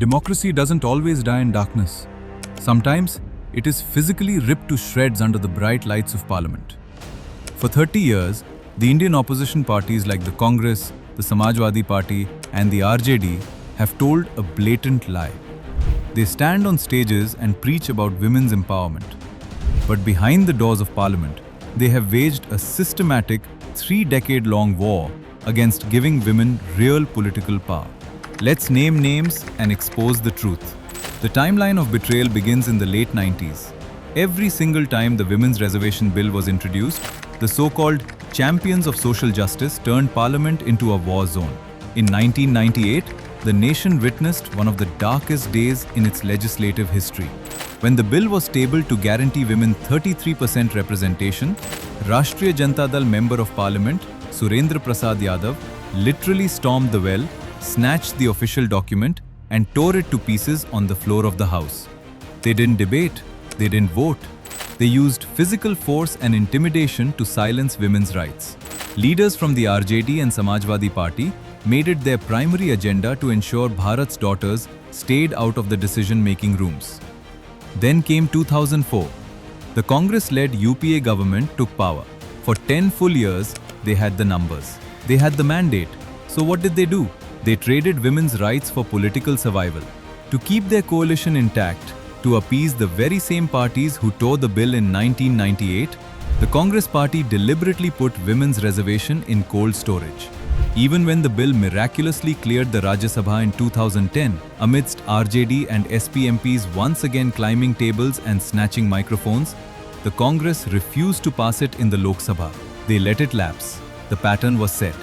Democracy doesn't always die in darkness. Sometimes, it is physically ripped to shreds under the bright lights of Parliament. For 30 years, the Indian opposition parties like the Congress, the Samajwadi Party, and the RJD have told a blatant lie. They stand on stages and preach about women's empowerment. But behind the doors of Parliament, they have waged a systematic, 3-decade-long war against giving women real political power. Let's name names and expose the truth. The timeline of betrayal begins in the late 90s. Every single time the Women's Reservation Bill was introduced, the so-called champions of social justice turned Parliament into a war zone. In 1998, the nation witnessed one of the darkest days in its legislative history. When the bill was tabled to guarantee women 33% representation, Rashtriya Janata Dal Member of Parliament, Surendra Prasad Yadav, literally stormed the well, snatched the official document, and tore it to pieces on the floor of the House. They didn't debate, they didn't vote. They used physical force and intimidation to silence women's rights. Leaders from the RJD and Samajwadi Party made it their primary agenda to ensure Bharat's daughters stayed out of the decision-making rooms. Then came 2004. The Congress-led UPA government took power. For 10 full years, they had the numbers. They had the mandate. So what did they do? They traded women's rights for political survival. To keep their coalition intact, to appease the very same parties who tore the bill in 1998, the Congress party deliberately put women's reservation in cold storage. Even when the bill miraculously cleared the Rajya Sabha in 2010, amidst RJD and SP MPs once again climbing tables and snatching microphones, the Congress refused to pass it in the Lok Sabha. They let it lapse. The pattern was set.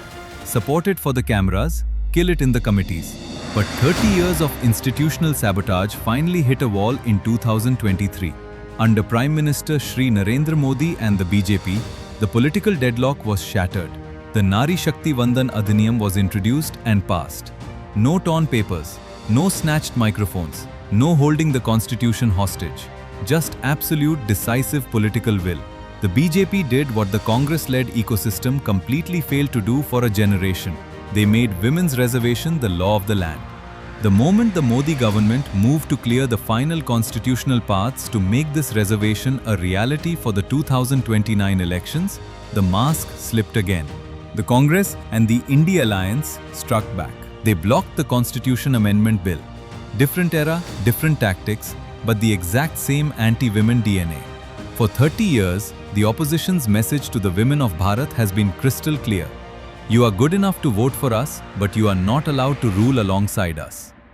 Support it for the cameras, kill it in the committees. But 30 years of institutional sabotage finally hit a wall in 2023. Under Prime Minister Shri Narendra Modi and the BJP, the political deadlock was shattered. The Nari Shakti Vandan Adhiniyam was introduced and passed. No torn papers, no snatched microphones, no holding the constitution hostage. Just absolute decisive political will. The BJP did what the Congress-led ecosystem completely failed to do for a generation. They made women's reservation the law of the land. The moment the Modi government moved to clear the final constitutional paths to make this reservation a reality for the 2029 elections, the mask slipped again. The Congress and the India Alliance struck back. They blocked the Constitution Amendment Bill. Different era, different tactics, but the exact same anti-women DNA. For 30 years, the opposition's message to the women of Bharat has been crystal clear. You are good enough to vote for us, but you are not allowed to rule alongside us.